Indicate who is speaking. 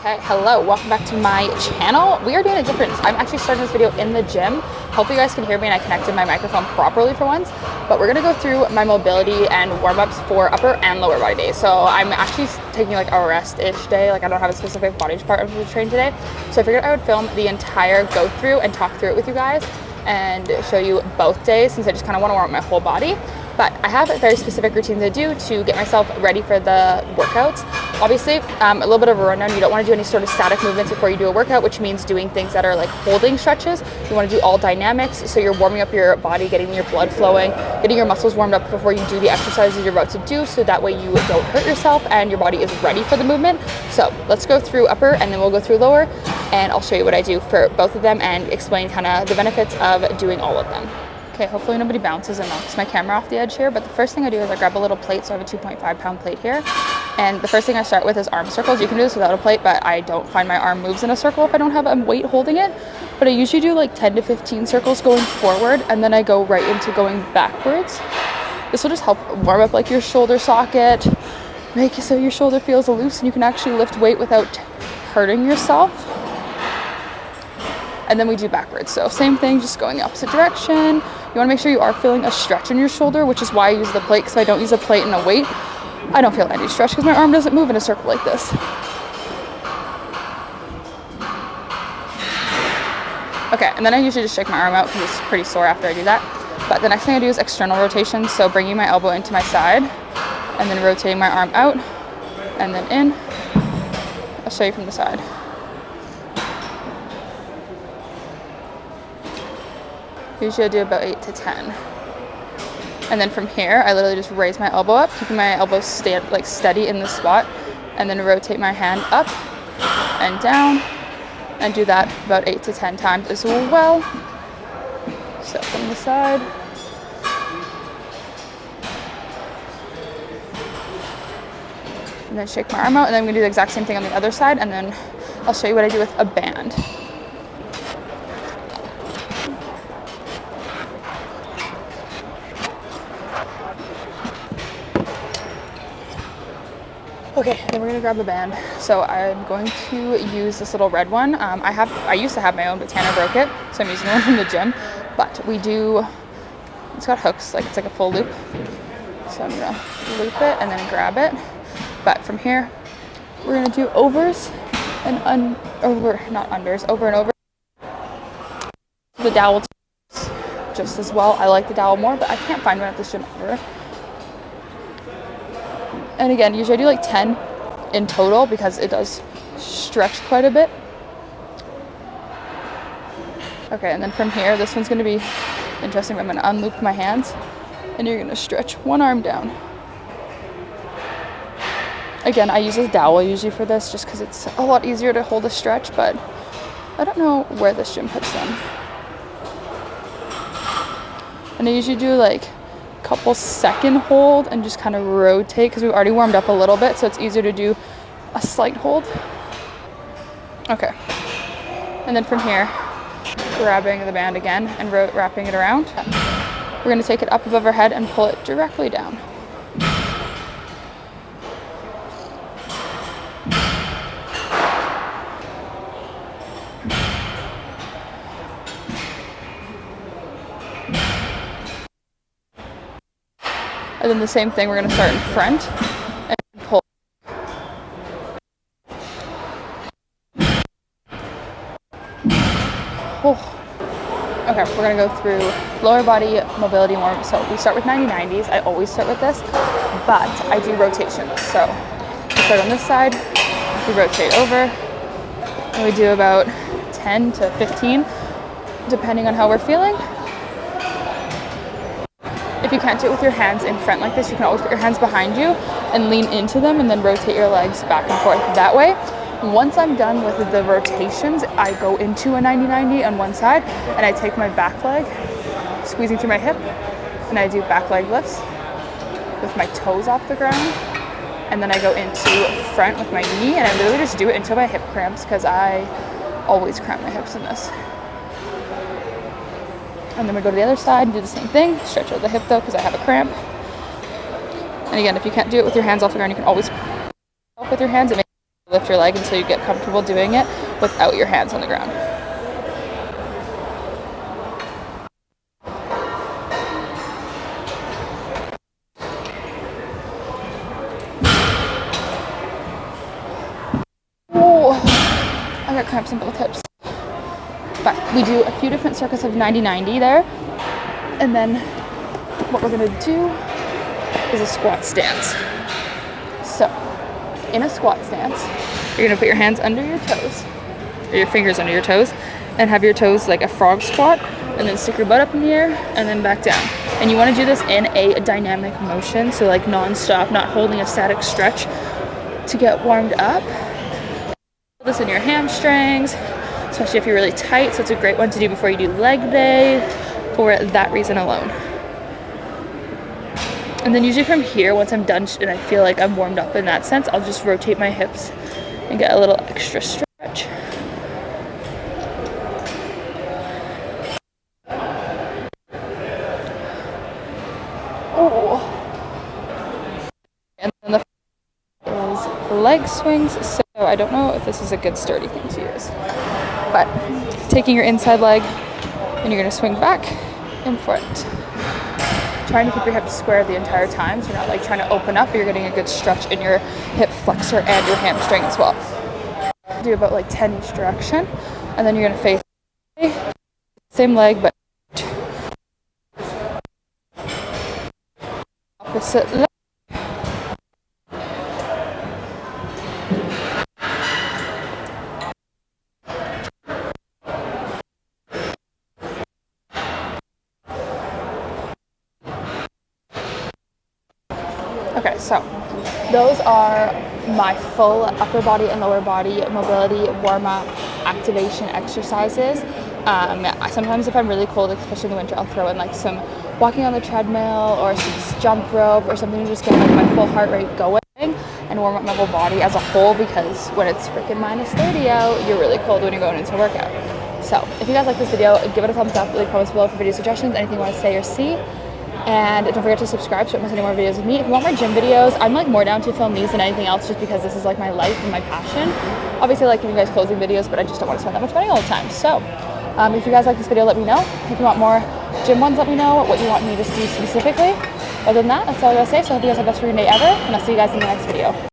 Speaker 1: Okay, hello, welcome back to my channel. We are doing a different, I'm actually starting this video in the gym. Hopefully you guys can hear me and I connected my microphone properly for once. But we're gonna go through my mobility and warm-ups for upper and lower body days. So I'm actually taking like a rest-ish day. Like I don't have a specific body part of the train today. So I figured I would film the entire go through and talk through it with you guys and show you both days since I just kind of want to warm up my whole body. But I have very specific routines I do to get myself ready for the workouts. Obviously, a little bit of a rundown. You don't want to do any sort of static movements before you do a workout, which means doing things that are like holding stretches. You want to do all dynamics, so you're warming up your body, getting your blood flowing, getting your muscles warmed up before you do the exercises you're about to do, so that way you don't hurt yourself and your body is ready for the movement. So let's go through upper and then we'll go through lower, and I'll show you what I do for both of them and explain kind of the benefits of doing all of them. Okay, hopefully nobody bounces and knocks my camera off the edge here, but the first thing I do is I grab a little plate, so I have a 2.5 pound plate here. And the first thing I start with is arm circles. You can do this without a plate, but I don't find my arm moves in a circle if I don't have a weight holding it. But I usually do like 10 to 15 circles going forward, and then I go right into going backwards. This will just help warm up like your shoulder socket, make it so your shoulder feels loose and you can actually lift weight without hurting yourself. And then we do backwards. So same thing, just going the opposite direction. You wanna make sure you are feeling a stretch in your shoulder, which is why I use the plate, because if I don't use a plate and a weight, I don't feel any stretch because my arm doesn't move in a circle like this. Okay, and then I usually just shake my arm out because it's pretty sore after I do that. But the next thing I do is external rotation. So bringing my elbow into my side and then rotating my arm out and then in. I'll show you from the side. Usually I do about 8 to 10. And then from here, I literally just raise my elbow up, keeping my elbow like steady in the spot, and then rotate my hand up and down, and do that about 8 to 10 times as well. So from the side. And then shake my arm out, and then I'm gonna do the exact same thing on the other side, and then I'll show you what I do with a band. Okay, then we're gonna grab a band. So I'm going to use this little red one. I used to have my own, but Tanner broke it, so I'm using the one from the gym. But it's got hooks, like it's like a full loop. So I'm gonna loop it and then grab it. But from here, we're gonna do overs and over and over. The dowel just as well. I like the dowel more, but I can't find one at this gym ever. And again, usually I do like 10 in total because it does stretch quite a bit. Okay, and then from here, this one's gonna be interesting. I'm gonna unloop my hands and you're gonna stretch one arm down. Again, I use a dowel usually for this just because it's a lot easier to hold a stretch, but I don't know where this gym puts them. And I usually do like couple second hold and just kind of rotate because we've already warmed up a little bit, so it's easier to do a slight hold. Okay, and then from here, grabbing the band again and wrapping it around, we're going to take it up above our head and pull it directly down. And then the same thing, we're going to start in front and pull. Oh. Okay, we're going to go through lower body mobility warm. So we start with 90-90s. I always start with this, but I do rotations. So we start on this side, we rotate over, and we do about 10 to 15, depending on how we're feeling. If you can't do it with your hands in front like this, you can always put your hands behind you and lean into them and then rotate your legs back and forth that way. Once I'm done with the rotations, I go into a 90-90 on one side and I take my back leg, squeezing through my hip, and I do back leg lifts with my toes off the ground. And then I go into front with my knee, and I literally just do it until my hip cramps because I always cramp my hips in this. And then we go to the other side and do the same thing. Stretch out the hip though because I have a cramp. And again, if you can't do it with your hands off the ground, you can always with your hands. It makes lift your leg until you get comfortable doing it without your hands on the ground. Oh, I got cramps in both hips. But we do a few different circuits of 90-90 there. And then what we're gonna do is a squat stance. So in a squat stance, you're gonna put your hands under your toes, or your fingers under your toes, and have your toes like a frog squat, and then stick your butt up in the air and then back down. And you wanna do this in a dynamic motion, so like non-stop, not holding a static stretch to get warmed up. This in your hamstrings, especially if you're really tight, so it's a great one to do before you do leg day for that reason alone. And then usually from here, once I'm done and I feel like I'm warmed up in that sense, I'll just rotate my hips and get a little extra stretch. Oh. And then the is leg swings. So I don't know if this is a good sturdy thing to use, but taking your inside leg and you're gonna swing back and front. Trying to keep your hips square the entire time, so you're not like trying to open up, but you're getting a good stretch in your hip flexor and your hamstring as well. Do about like 10 each direction, and then you're gonna face same leg but opposite leg. Okay, so those are my full upper body and lower body mobility warm-up activation exercises. Sometimes if I'm really cold, especially in the winter, I'll throw in like some walking on the treadmill or some jump rope or something to just get like my full heart rate going and warm up my whole body as a whole, because when it's freaking -30 out, you're really cold when you're going into a workout. So if you guys like this video, give it a thumbs up, leave comments below for video suggestions, anything you want to say or see. And don't forget to subscribe so you don't miss any more videos of me. If you want more gym videos, I'm like more down to film these than anything else, just because this is like my life and my passion. Obviously I like giving you guys clothing videos, but I just don't want to spend that much money all the time. So if you guys like this video, let me know. If you want more gym ones, let me know what you want me to do specifically. Other than that, that's all I gotta say. So I hope you guys have the best freaking day ever, and I'll see you guys in the next video.